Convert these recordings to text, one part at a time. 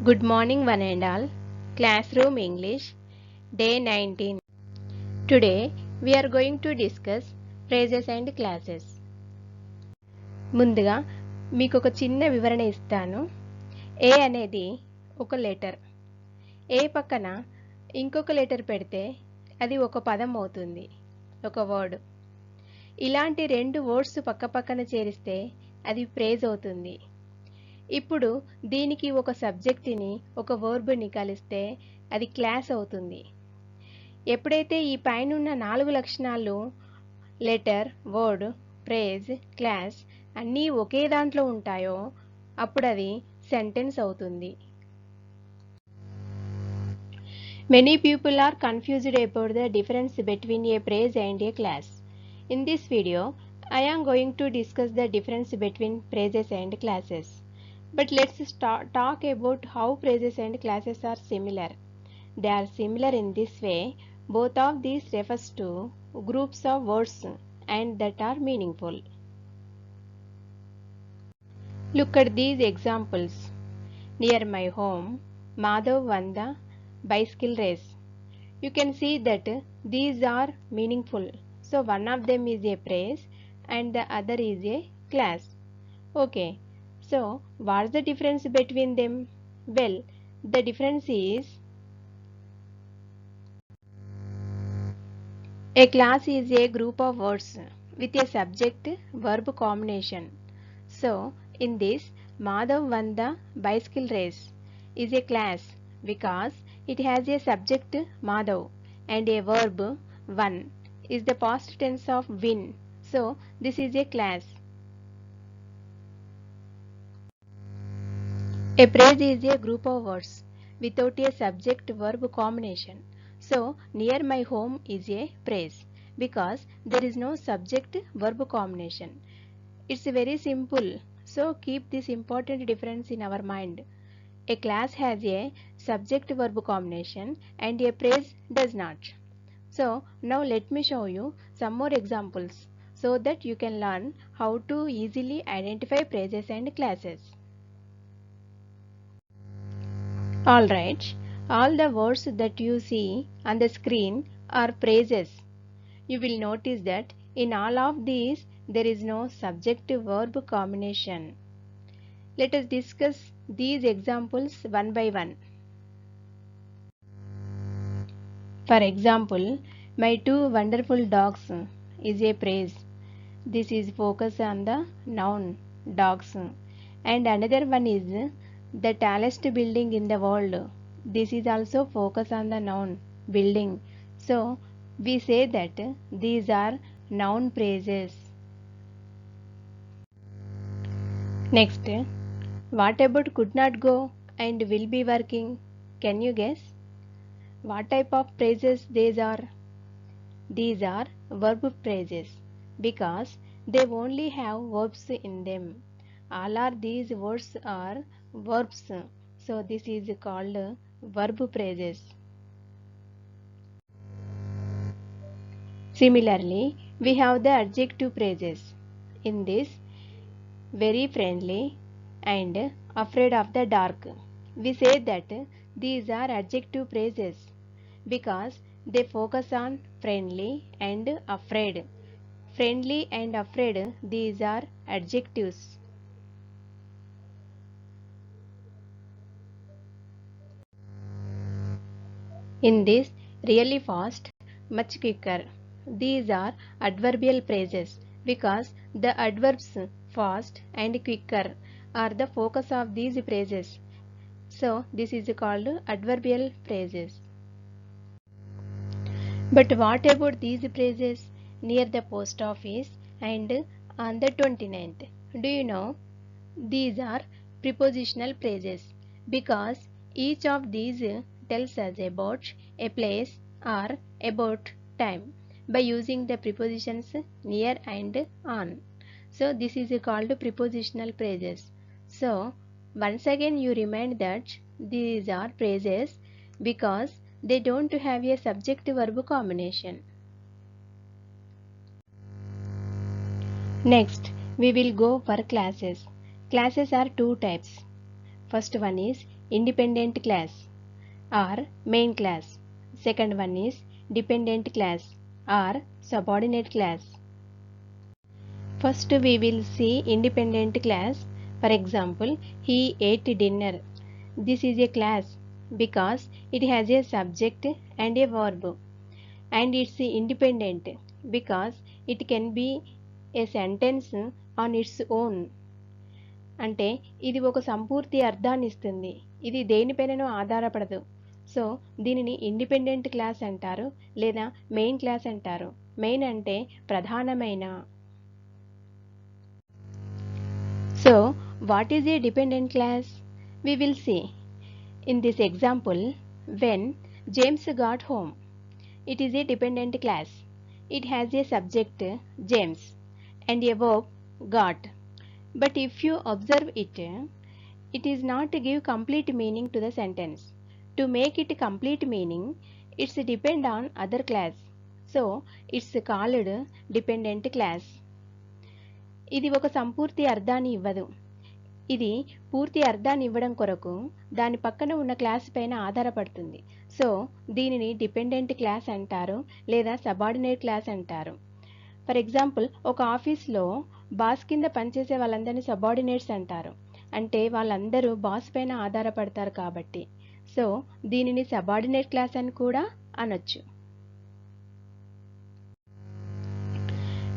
Good morning, one and all. Classroom English, Day 19. Today we are going to discuss phrases and classes. ముందుగా మీకు ఒక చిన్న వివరణ ఇస్తాను. ఏ అనేది ఒక లెటర్. ఏ పక్కన ఇంకొక లెటర్ పెడితే అది ఒక పదం అవుతుంది, ఒక వర్డ్. ఇలాంటి రెండు వర్డ్స్ పక్కపక్కన చేరిస్తే అది ఫ్రేజ్ అవుతుంది. ఇప్పుడు దీనికి ఒక సబ్జెక్టుని ఒక వర్బ్ని కలిస్తే అది క్లాస్ అవుతుంది. ఎప్పుడైతే ఈ పైనున్న 4 లక్షణాలు లెటర్, వర్డ్, ఫ్రేజ్, క్లాస్ అన్నీ ఒకే దాంట్లో ఉంటాయో అప్పుడు అది సెంటెన్స్ అవుతుంది. Many people are confused about the difference between a phrase and a class. In this video, I am going to discuss the difference between phrases and classes. But let's talk about how phrases and classes are similar. They are similar in this way: both of these refers to groups of words and that are meaningful. Look at these examples. Near my home, Madhav won the bicycle race. You can see that these are meaningful. So one of them is a phrase and the other is a class. Okay. So, what's the difference between them? Well, the difference is a class is a group of words with a subject-verb combination. So, in this, Madhav won the bicycle race is a class because it has a subject Madhav and a verb won is the past tense of win. So, this is a class. A phrase is a group of words without a subject-verb combination. So, near my home is a phrase because there is no subject-verb combination. It's very simple. So, keep this important difference in our mind. A class has a subject-verb combination and a phrase does not. So, now let me show you some more examples so that you can learn how to easily identify phrases and classes. Alright, all the words that you see on the screen are phrases. You will notice that in all of these there is no subject-verb combination. Let us discuss these examples one by one. For example, my two wonderful dogs is a phrase. This is focus on the noun dogs. And another one is the tallest building in the world. This is also focus on the noun building. So we say that these are noun phrases. Next, what about could not go and will be working? Can you guess what type of phrases these are? These are verb phrases because they only have verbs in them. All are these words are verbs. So this is called verb phrases. Similarly, we have the adjective phrases. In this, very friendly and afraid of the dark. We say that these are adjective phrases because they focus on friendly and afraid. Friendly and afraid, these are adjectives. In this, really fast, much quicker. These are adverbial phrases because the adverbs fast and quicker are the focus of these phrases. So, this is called adverbial phrases. But what about these phrases near the post office and on the 29th? Do you know? These are prepositional phrases because each of these tells us about a place or about time by using the prepositions near and on. So this is called prepositional phrases. So once again you remind that these are phrases because they don't have a subject-verb combination. Next, we will go for classes. Classes are two types. First one is independent class or main class. Second one is dependent class or subordinate class. First we will see independent class. For example, he ate dinner. This is a class because it has a subject and a verb, and it's independent because it can be a sentence on its own. అంటే ఇది ఒక సంపూర్తి అర్థాన్ని ఇస్తుంది, ఇది దేనిపైననో ఆధారపడదు. So దీనిని independent class అంటారు లేదా మెయిన్ క్లాస్ అంటారు. మెయిన్ అంటే ప్రధానమైన. So what is a dependent clause? We will see in this example. When James got home, it is a dependent class. It has a subject James and a verb got. But if you observe it, it is not to give complete meaning to the sentence. To make it complete meaning, it's depend on other class. So it's called dependent class. ఇది ఒక సంపూర్తి అర్థాన్ని ఇవ్వదు. ఇది పూర్తి అర్థాన్ని ఇవ్వడం కొరకు దాని పక్కన ఉన్న క్లాస్ పైన ఆధారపడుతుంది. సో దీనిని డిపెండెంట్ క్లాస్ అంటారు లేదా సబార్డినేట్ క్లాస్ అంటారు. ఫర్ ఎగ్జాంపుల్, ఒక ఆఫీస్లో బాస్ కింద పనిచేసే వాళ్ళందరినీ సబార్డినేట్స్ అంటారు. అంటే వాళ్ళందరూ బాస్ పైన ఆధారపడతారు కాబట్టి. సో దీనిని సబార్డినేట్ క్లాస్ అని కూడా అనొచ్చు.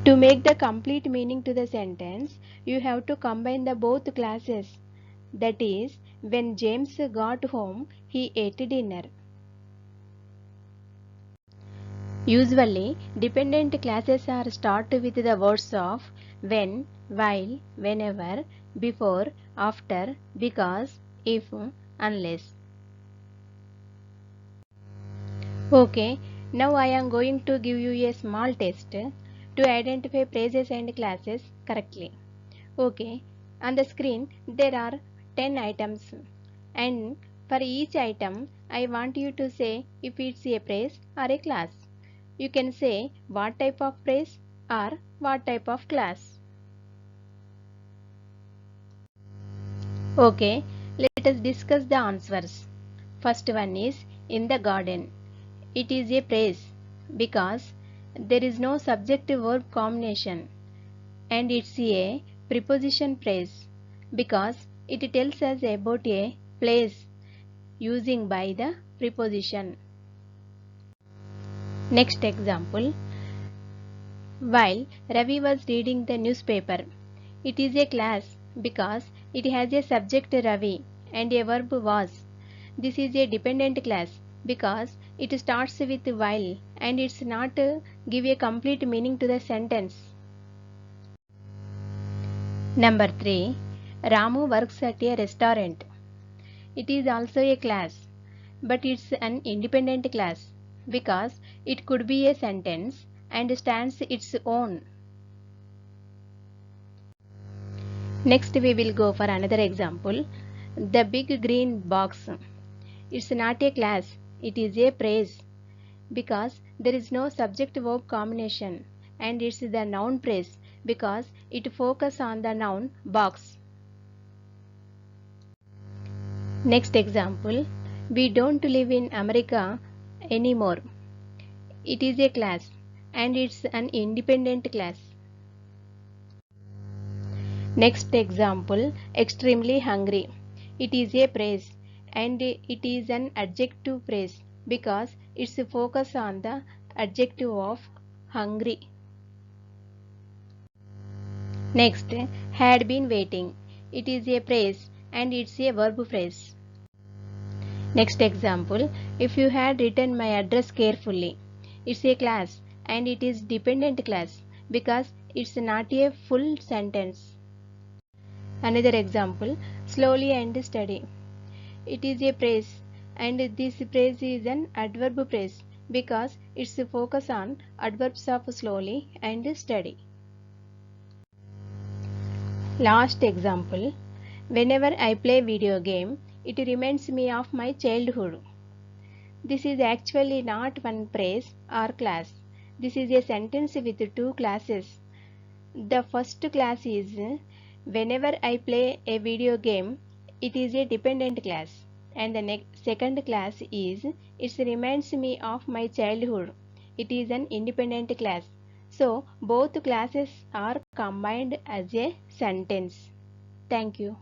To make the complete meaning to the sentence, you have to combine the both classes. That is, when James got home, he ate dinner. Usually, dependent classes are started with the words of when, while, whenever, before, after, because, if, unless. Okay, now I am going to give you a small test to identify phrases and classes correctly. Okay, on the screen there are 10 items, and for each item I want you to say if it's a phrase or a class. You can say what type of phrase or what type of class. Okay, let us discuss the answers. First one is in the garden. It is a phrase because there is no subject verb combination, and it's a preposition phrase because it tells us about a place using by the preposition. Next example, while Ravi was reading the newspaper. It is a class because it has a subject Ravi and a verb was. This is a dependent class because it starts with while and it's not give a complete meaning to the sentence. Number 3, Ramu works at a restaurant. It is also a class, but it's an independent class because it could be a sentence and stands its own. Next we will go for another example, the big green box. It's not a class, it is a phrase because there is no subject verb combination, and it's the noun phrase because it focuses on the noun box. Next example, we don't live in America anymore. It is a class and it's an independent class. Next example, extremely hungry. It is a phrase and it is an adjective phrase because it's focus on the adjective of hungry. Next, had been waiting. It is a phrase and it's a verb phrase. Next example, if you had written my address carefully. It's a class and it is dependent class because it's not a full sentence. Another example, slowly and steady. It is a phrase and this phrase is an adverb phrase because it's focus on adverbs of slowly and steady. Last example, whenever I play video game, it reminds me of my childhood. This is actually not one phrase or class. This is a sentence with two classes. The first class is whenever I play a video game, it is a dependent class and the second class is it reminds me of my childhood. It is an independent class. So both classes are combined as a sentence. Thank you.